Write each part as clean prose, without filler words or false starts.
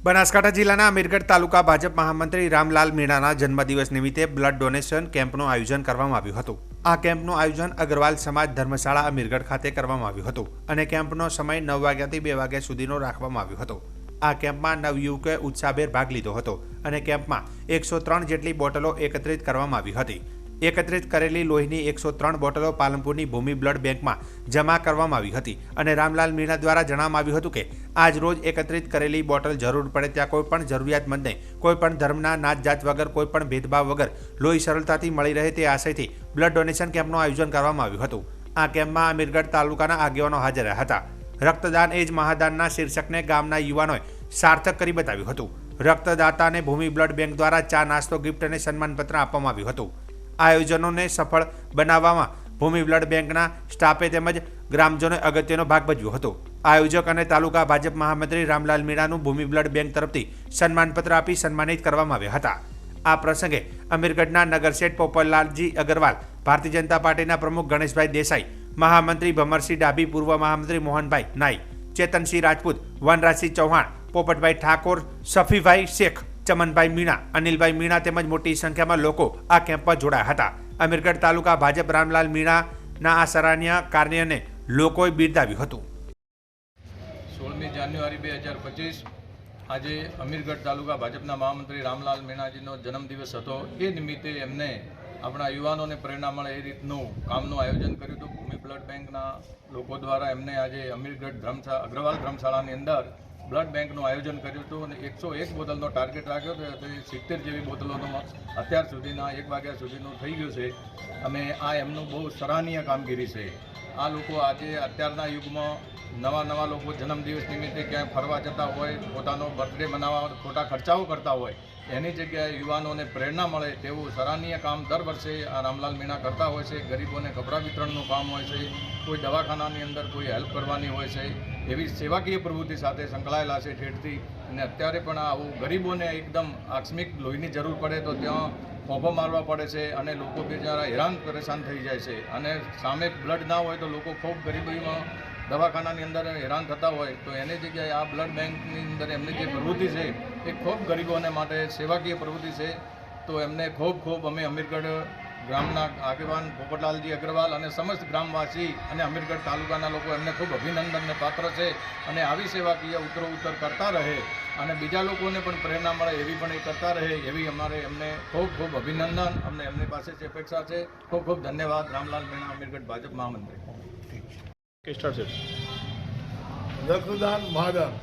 બનાસકાંઠા જિલ્લાના અમીરગઢ તાલુકા ભાજપ મહામંત્રી રામલાલ મીણાના જન્મદિવસ નિમિત્તે બ્લડ ડોનેશન કેમ્પનું આયોજન કરવામાં આવ્યું હતું। આ કેમ્પનું આયોજન અગ્રવાલ સમાજ ધર્મશાળા અમીરગઢ ખાતે કરવામાં આવ્યું હતું અને કેમ્પનો સમય 9 વાગ્યાથી 2 વાગ્યા સુધીનો રાખવામાં આવ્યો હતો। આ કેમ્પમાં નવયુવકોએ ઉત્સાહભેર ભાગ લીધો હતો અને કેમ્પમાં 103 જેટલી બોટલો એકત્રિત કરવામાં આવી હતી। એકત્રિત કરેલી લોહીની 103 બોટલો પાલનપુરની ભૂમિ બ્લડ બેંકમાં જમા કરવામાં આવી હતી અને રામલાલ મીણા દ્વારા જણાવવામાં આવ્યું હતું કે આજ રોજ એકત્રિત કરેલી બોટલ જરૂર પડે ત્યાં કોઈપણ જરૂરિયાતમંદને કોઈપણ ધર્મના નાત જાત વગર કોઈપણ ભેદભાવ વગર લોહી સરળતાથી મળી રહે તે આશયથી બ્લડ ડોનેશન કેમ્પનું આયોજન કરવામાં આવ્યું હતું। આ કેમ્પમાં અમીરગઢ તાલુકાના આગેવાનો હાજર રહ્યા હતા। રક્તદાન એ જ મહાદાનના શીર્ષકને ગામના યુવાનોએ સાર્થક કરી બતાવ્યું હતું। રક્તદાતાને ભૂમિ બ્લડ બેંક દ્વારા ચા નાસ્તો ગિફ્ટ અને સન્માનપત્ર આપવામાં આવ્યું હતું। આયોજનોને સફળ બનાવવામાં ભૂમિ બ્લડ બેંકના સ્ટાફે તેમજ ગ્રામજનોએ અગત્યનો ભાગ ભજવ્યો હતો। આયોજક અને તાલુકા ભાજપ મહામંત્રી રામલાલ મીણાનું ભૂમિ બ્લડ બેંક તરફથી સન્માનપત્ર આપી સન્માનિત કરવામાં આવ્યા હતા। આ પ્રસંગે અમીરગઢના નગરશેઠ પોપટલાલજી અગ્રવાલ, ભારતીય જનતા પાર્ટીના પ્રમુખ ગણેશભાઈ દેસાઈ, મહામંત્રી ભમરસિંહ ડાભી, પૂર્વ મહામંત્રી મોહનભાઈ નાઈ, ચેતનસિંહ રાજપૂત, વનરાજસિંહ ચૌહાણ, પોપટભાઈ ઠાકોર, સફીભાઈ શેખ, ચમનભાઈ મીણા, અનિલભાઈ મીણા તેમજ મોટી સંખ્યામાં લોકો આ કેમ્પમાં જોડાયા હતા। અમીરગઢ તાલુકા ભાજપ રામલાલ મીણાના આ સરાહનીય કાર્યને લોકોએ બિરદાવ્યું હતું। 16મી જાન્યુઆરી 2025 આજે અમીરગઢ તાલુકા ભાજપના મહામંત્રી રામલાલ મીણાજીનો જન્મદિવસ હતો। એ નિમિત્તે એમને આપણા યુવાનોને પ્રેરણા મળે એ રીતનું કામનું આયોજન કર્યું હતું। ભૂમિ બ્લડ બેંકના લોકો દ્વારા એમને આજે અમીરગઢ અગ્રવાલ ધર્મશાળાની અંદર બ્લડ બેંકનું આયોજન કર્યું હતું અને 101 બોટલનો ટાર્ગેટ રાખ્યો હતો। તે 70 જેવી બોટલોનો અત્યાર સુધીના 1 વાગ્યા સુધીનું થઈ ગયું છે અને આ એમનું બહુ સરાહનીય કામગીરી છે। આ લોકો આજે અત્યારના યુગમાં નવા લોકો જન્મદિવસ નિમિત્તે ક્યાંય ફરવા જતા હોય, પોતાનો બર્થડે મનાવવા ખોટા ખર્ચાઓ કરતા હોય, એની જગ્યાએ યુવાનોને પ્રેરણા મળે તેવું સરાહનીય કામ દર વર્ષે આ રામલાલ મીણા કરતા હોય છે। ગરીબોને કપડાં વિતરણનું કામ હોય છે, કોઈ દવાખાનાની અંદર કોઈ હેલ્પ કરવાની હોય છે, એવી સેવાકીય પ્રવૃત્તિ સાથે સંકળાયેલા છે ઠેઠથી। અને અત્યારે પણ આવું ગરીબોને એકદમ આકસ્મિક લોહીની જરૂર પડે તો ત્યાં ફોફો મારવા પડે છે અને લોકો બિચારા હેરાન પરેશાન થઈ જાય છે અને સામે બ્લડ ના હોય તો લોકો ખૂબ ગરીબીમાં દવાખાનાની અંદર હેરાન થતા હોય તો એની જગ્યાએ આ બ્લડ બેંકની અંદર એમની જે પ્રવૃત્તિ છે એ ખૂબ ગરીબોને માટે સેવાકીય પ્રવૃત્તિ છે। તો એમને ખૂબ અમે અમીરગઢ ગામના આગેવાન પોપટલાલજી અગ્રવાલ અને સમસ્ત ગ્રામવાસી અને અમીરગઢ તાલુકાના લોકો એમને ખૂબ અભિનંદનને પાત્ર છે અને આવી સેવાકીય ઉત્તરોત્તર કરતા રહે અને બીજા લોકોને પણ પ્રેરણા મળે એવી પણ એ કરતા રહે એવી અમારે એમને ખૂબ અભિનંદન અમને એમની પાસેથી અપેક્ષા છે। ખૂબ ધન્યવાદ। રામલાલ મીણા, અમીરગઢ ભાજપ મહામંત્રી। રક્તદાન મહાદાન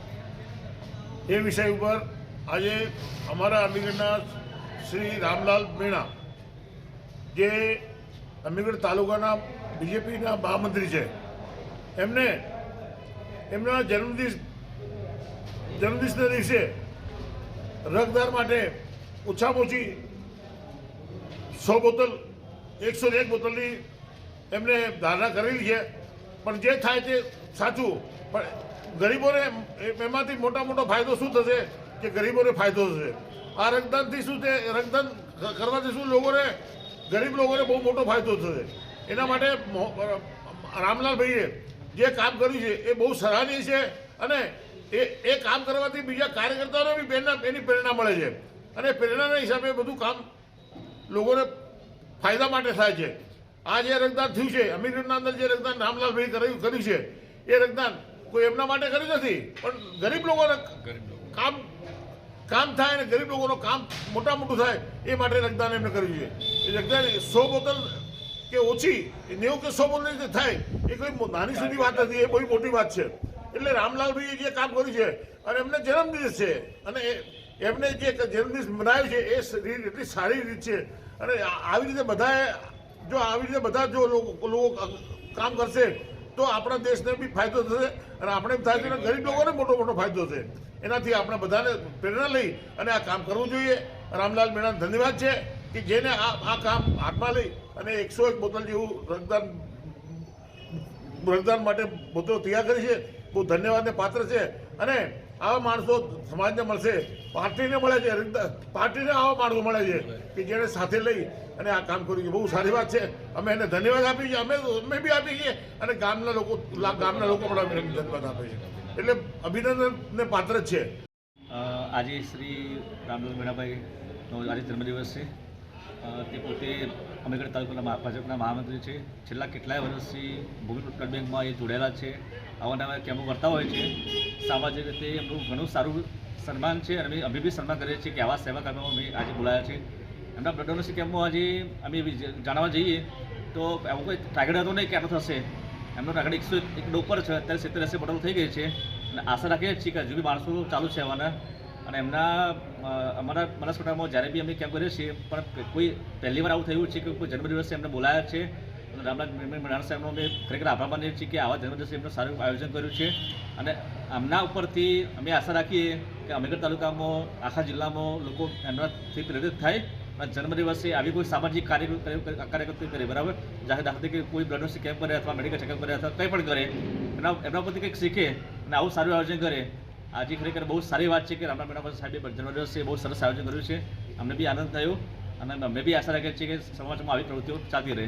એ વિષય ઉપર આજે અમારા અમીરગઢના શ્રી રામલાલ મીણા જે અમીરગઢ તાલુકાના બીજેપીના મહામંત્રી છે, એમને એમના જન્મદિવસના દિવસે રક્તદાન માટે ઓછામાં ઓછી 100 બોટલ 101 બોટલની એમને ધારણા કરેલી છે। પણ જે થાય તે સાચું, પણ ગરીબોને એમાંથી મોટો ફાયદો શું થશે કે ગરીબોને ફાયદો થશે। આ રક્તદાનથી શું છે, રક્તદાન કરવાથી શું ગરીબ લોકોને બહુ મોટો ફાયદો થશે। એના માટે રામલાલભાઈએ જે કામ કર્યું છે એ બહુ સરાહનીય છે અને એ કામ કરવાથી બીજા કાર્યકર્તાઓને બી એની પ્રેરણા મળે છે અને પ્રેરણાના હિસાબે બધું કામ લોકોને ફાયદા માટે થાય છે। આ જે રક્તદાન થયું છે અમીરગઢના અંદર, જે રક્તદાન રામલાલભાઈ કર્યું છે એ રક્તદાન કોઈ એમના માટે કર્યું નથી, પણ ગરીબ લોકોને કામ થાય અને ગરીબ લોકોનું કામ મોટું થાય એ માટે રક્તદાન એમને કર્યું છે। એ રક્તદાન 100 બોટલ કે ઓછી 90 કે 100 બોટલ થાય એ કોઈ નાની સુધી વાત નથી, એ બહુ મોટી વાત છે। એટલે રામલાલભાઈએ જે કામ કર્યું છે અને એમને જન્મદિવસ છે અને એમને જે જન્મદિવસ મનાવ્યો છે એ એટલી સારી રીત છે અને આવી રીતે બધા જો લોકો કામ કરશે તો આપણા દેશને બી ફાયદો થશે અને આપણે એમ થાય છે ગરીબ લોકોને મોટો ફાયદો થશે। એનાથી આપણે બધાને પ્રેરણા લઈ અને આ કામ કરવું જોઈએ। રામલાલ મીણાને ધન્યવાદ છે કે જેને આ કામ હાથમાં લઈ અને 101 બોટલ જેવું રક્તદાન માટે બોટલો તૈયાર કરી છે। બહુ ધન્યવાદને પાત્ર છે અને આવા માણસો સમાજને મળશે, પાર્ટીને મળે છે, પાર્ટીને આવા માણસો મળે છે કે જેને સાથે લઈ અને આ કામ કર્યું છે। બહુ સારી વાત છે, અમે એને ધન્યવાદ આપીએ છીએ, અમે બી આપીએ છીએ અને ગામના લોકો પણ અમે ધન્યવાદ આપીએ છીએ। એટલે અભિનંદનને પાત્ર જ છે। આજે શ્રી રામલાલ મીણાભાઈનો આજે જન્મદિવસ છે. તે પોતે અમીરગઢ તાલુકાના ભાજપના મહામંત્રી છે. છેલ્લા કેટલાય વર્ષથી ભૂમિ બ્લડ બેંકમાં એ જોડાયેલા છે. અવારનવાર કેમ્પો કરતા હોય છે. સામાજિક રીતે એમનું ઘણું સારું સન્માન છે અને અમે બી સન્માન કરીએ છીએ કે આવા સેવા કાર્યમાં અમે આજે બોલાયા છે. એમના બ્લડ ડોનેશન કેમ્પમાં આજે અમે જાણવા જઈએ તો એવું કોઈ ટાર્ગેટ હતો નહીં કે આટલો થશે. એમનો ટાર્ગેટ 101 ઉપર છે. અત્યારે 70-80 બોટલ થઈ ગઈ છે અને આશા રાખીએ છીએ કે હજુ બી માણસો ચાલુ છે આવવાના. અને અમારા બનાસકાંઠામાં જ્યારે બી અમે કેમ્પ કરીએ છીએ પણ કોઈ પહેલી વાર આવું થયું છે કે કોઈ જન્મદિવસે એમને બોલાયા છે. અને રામલાલ મીણા સાહેબનો અમે ખરેખર આભાર માનીએ છીએ કે આવા જન્મદિવસે એમનું સારું આયોજન કર્યું છે. અને આમના ઉપરથી અમે આશા રાખીએ કે અમીરગઢ તાલુકામાં આખા જિલ્લામાં લોકો એમનાથી પ્રેરિત થાય અને જન્મદિવસે આવી કોઈ સામાજિક કાર્યકર્તા કરે, બરાબર, દાખલા તરીકે કોઈ બ્લડ ડોનેશન કેમ્પ કરે અથવા મેડિકલ ચેકઅપ કરે અથવા કંઈ પણ કરે, એમના પરથી કંઈક શીખે અને આવું સારું આયોજન કરે. આજે ખરેખર બહુ સારી વાત છે કે રામલાલ મીણા સાહેબે જન્મદિવસે બહુ સરસ આયોજન કર્યું છે. અમને બી આનંદ થયો અને અમે બી આશા રાખીએ છીએ કે સમાજમાં આવી પ્રવૃત્તિઓ ચાલતી રહે.